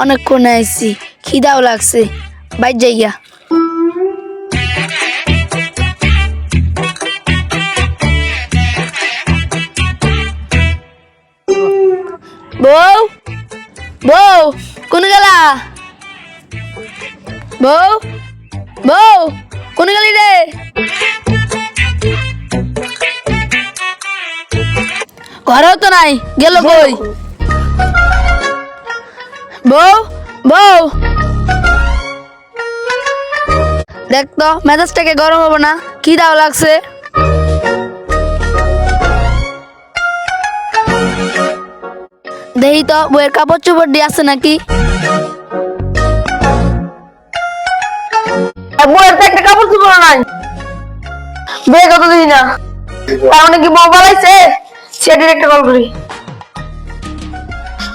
অনেকক্ষণ আইছি, খিদাও লাগছে, বাইর যাইয়া। বউ বউ কোন গেলা? বউ বউ কোন গেলি রে? ঘরেও তো নাই, গেল কই? বউ বউ দেখ তো মেজাজটাকে গরম হবো না, কি দাও লাগছে। দেখি তো বইয়ের কাপড় চোপড় দিয়ে আছে নাকি। বইয়ের তো একটা কাপড় চোপড় নাই, বইয়ের কত দিই না, তার মানে কি বউ পালাইছে? সেটির একটা কল করি।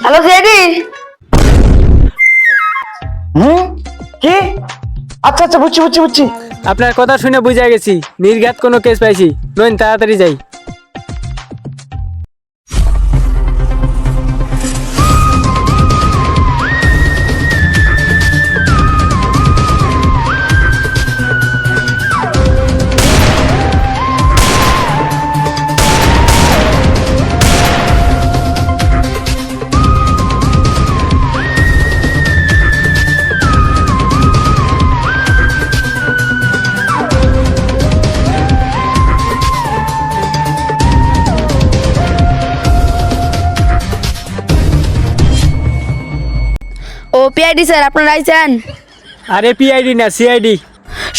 হ্যালো সেটি। কি? আচ্ছা আচ্ছা, বুঝছি বুঝছি বুঝছি। আপনার কথা শুনে বুঝা গেছি নির্ঘাত কোনো কেস পাইছি। নইন তাড়াতাড়ি যাই। ও পিআইডি স্যার, আপনারা আইছেন? আরে পিআইডি না, সিআইডি।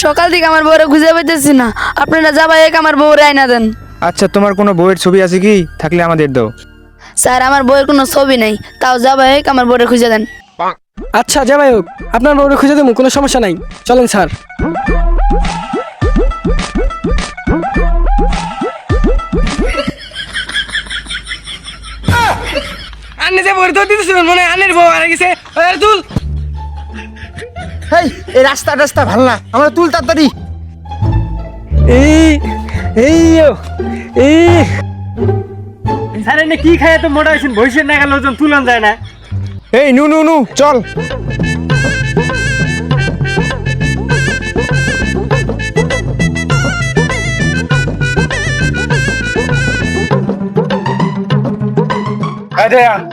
সকাল থেকে আমার বউরে খুঁজে পাইতেছি না, আপনারা যাবাই এক আমার বউরে আইনা দেন। আচ্ছা, তোমার কোনো বইয়ের ছবি আছে কি? থাকলে আমাদের দাও। স্যার আমার বউয়ের কোনো ছবি নেই, তাও যাবাই এক আমার বউরে খুঁজে দেন। আচ্ছা যাই হোক, আপনার বউরে খুঁজে দেবো, কোনো সমস্যা নাই, চলেন স্যার। আন্নে যে বউরে তো দিতেছিলেন, মনে আন্নের বউ হারা গেছে। তুল এই রাস্তা ভালো না, আমরা তুল তাড়াতাড়ি। এই এই এই স্যার এনে কি খায় তো মোটা হয়েছেন? ভবিষ্যৎ না গেলে ওজন তুলন যায় না। এই নু নু নু চল।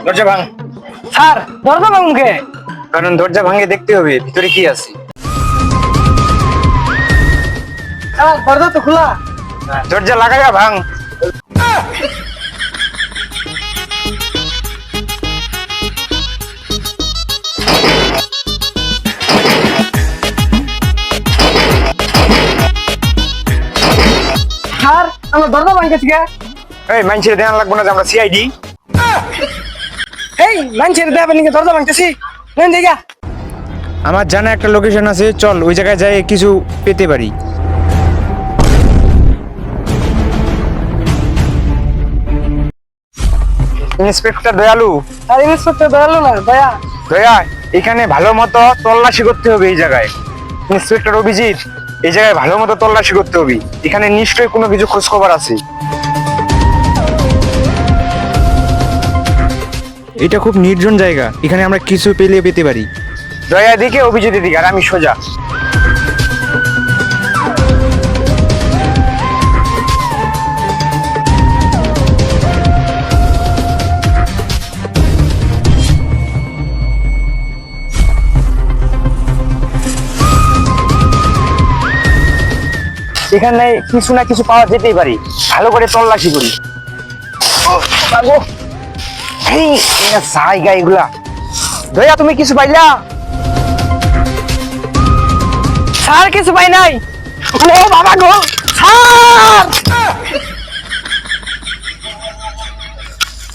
দরজা ভাঙ। স্যার দরজা ভাঙুন কে? কারণ দরজা ভাঙে দেখতে হবে ভিতরে কি আছে। স্যার দরজা তো খোলা। দরজা লাগাইয়া ভাঙ। স্যার আমার দরজা ভাঙতেছি কে? এই মানুষের ধ্যান লাগবো না যে আমরা সিআইডি। এই মানুষের দেবেন নাকি দরজা ভাঙতেছি? নেন দেখা। আমার জানা একটা লোকেশন আছে, চল ওই জায়গায় যাই, কিছু পেতে পারি। ইন্সপেক্টর দয়ালু। স্যার ইন্সপেক্টর দয়ালু না, দয়া। দয়া, এখানে ভালো মতো তল্লাশি করতে হবে এই জায়গায়। ইন্সপেক্টর অভিজিৎ, এই জায়গায় ভালো মতো তল্লাশি করতে হবে, এখানে নিশ্চয়ই কোনো কিছু খোঁজ খবর আছে। এটা খুব নির্জন জায়গা, এখানে আমরা কিছু পেতে পারি। দয়া দিকে, অভিজিৎ দিকে, আর আমি সোজা। এখানে কিছু না কিছু পাওয়া যেতেই পারি, ভালো করে তল্লাশি করি। জায়গা এগুলা। দয়া তুমি কিছু পাইলা? স্যার কিছু পাই নাই। ও বাবা গো, স্যার!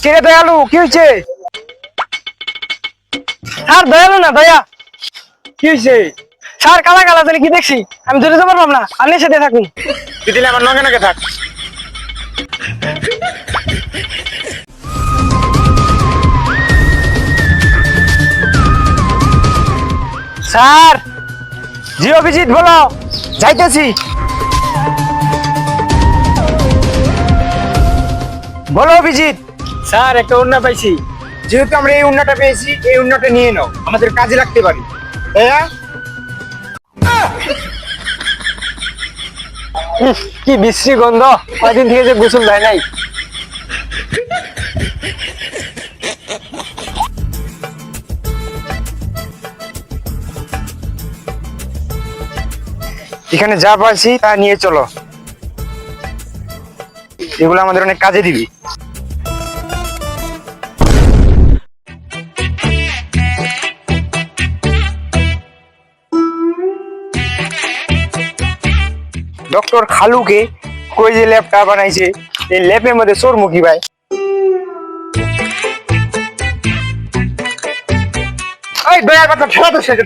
কে দয়ালু, কি হয়েছে? স্যার দয়ালু না, দয়া। কি হয়েছে? স্যার কালা কালা জানি কি দেখছি, আমি ধরে যেতে পারলাম না, আপনি সাথে থাকুন। দিদিলে আমার নগে নগে থাক। স্যার। জি অভিজিৎ বলো, যাইতেছি। বলো অভিজিৎ। স্যার একটা ওড়না পাইছি। যেহেতু আমরা এই উন্নাটা পেয়েছি, এই উন্নাটা নিয়ে নাও, আমাদের কাজে লাগতে পারে। ভাইয়া কি বিশ্রী গন্ধ, কয়দিন থেকে যে গোসল দেয় নাই। এখানে যা পাইছি তা নিয়ে চলো, এগুলো আমাদের অনেক কাজে দিবি। ডক্টর খালুকে কই যে ল্যাবটা বানাইছে, এই ল্যাবের মধ্যে চোর মুখী ভাই। ওই দয়ার কথা ঠেলা তো সেটা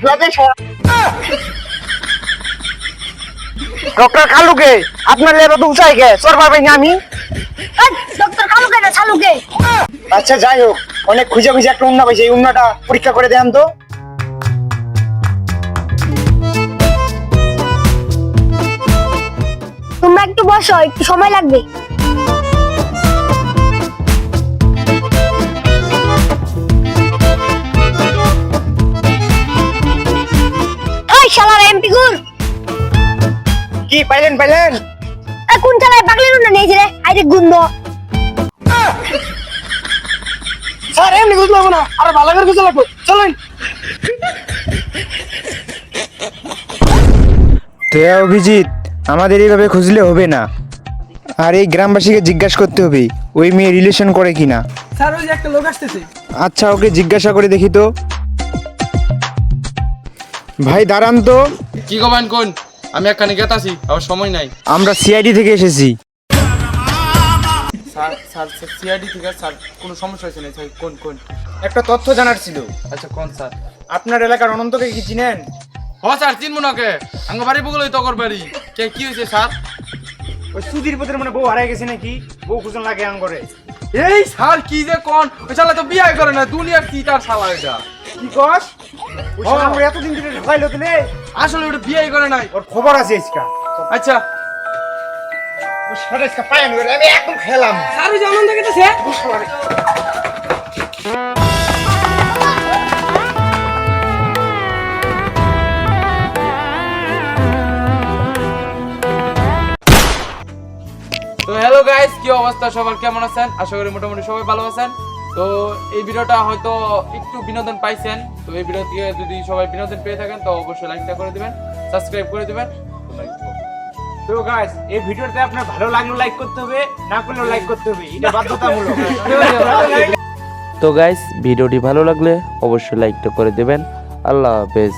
ডক্টর খালুকে আপনার ল্যাবে তো উঁচাই গে চোর পারবেন না আমি। ডক্টর কালুকে না ছালুকে। আচ্ছা যাই হোক, অনেক খুঁজে খুঁজে একটা উন্না পাইছে, এই উন্নাটা পরীক্ষা করে দেন তো। তোমরা একটু বসো, একটু সময় লাগবে। ওই শালার এমপি গুর, কি পাইলেন পাইলেন? কোন চালায় পাগলের না নেই রে, আইরে গুন্দ। স্যার এমনি গুছল না, আরে ভালো করে গুছল লাগবে, চলেন। দয়া অভিজিৎ, আমাদের এইভাবে খুঁজলে হবে না, আর এই গ্রামবাসীকে জিজ্ঞাসা করতে হবে ওই মেয়ে রিলেশন করে কিনা। স্যার ওই যে একটা লোক আসতেছে। আচ্ছা ওকে জিজ্ঞাসা করে দেখি তো। ভাই দাঁড়ান তো, কি কবেন কোন? আমি একখানে গেত আছি, আমার সময় নাই। আমরা সিআইডি থেকে এসেছি। স্যার স্যার সিআইডি থেকে স্যার কোনো সমস্যা হয়েছে না স্যার, কোন কোন? একটা তথ্য জানার ছিল। আচ্ছা কোন স্যার? আপনার এলাকার অনন্তকে কি চিনেন? হ স্যার চিনবো না কে, আমার বাড়ি বগুলোই তকর বাড়ি। কে কি হয়েছে স্যার? ওই সুধীর পদের মানে বউ হারাই গেছে নাকি, বউ খুঁজন লাগে আঙ্গরে। এই স্যার কি যে কোন, ওই শালা তো বিয়ে করে না, দুনিয়ার কি তার শালা এটা। কি কস? ওই শালা আমরা এতদিন ধরে ঢোকাইলো দিলে, আসলে ওটা বিয়ে করে নাই। ওর খবর আছে ইসকা। আচ্ছা ওই শালা ইসকা পায় আমি একদম খেলাম। স্যার ওই যে আনন্দ গেতেছে। তো হ্যালো গাইস, কি অবস্থা সবার, কেমন আছেন? আশা করি মোটামুটি সবাই ভালো আছেন। তো এই ভিডিওটা হয়তো একটু বিনোদন পাইছেন, তো এই ভিডিও থেকে যদি সবাই বিনোদন পেয়ে থাকেন তো অবশ্যই লাইকটা করে দিবেন, সাবস্ক্রাইব করে দিবেন। তো গাইস এই ভিডিওতে আপনার ভালো লাগলো লাইক করতে হবে, না করলেও লাইক করতে হবে, এটা বাধ্যতামূলক। তো গাইস ভিডিওটি ভালো লাগলে অবশ্যই লাইকটা করে দেবেন। আল্লাহ হাফেজ।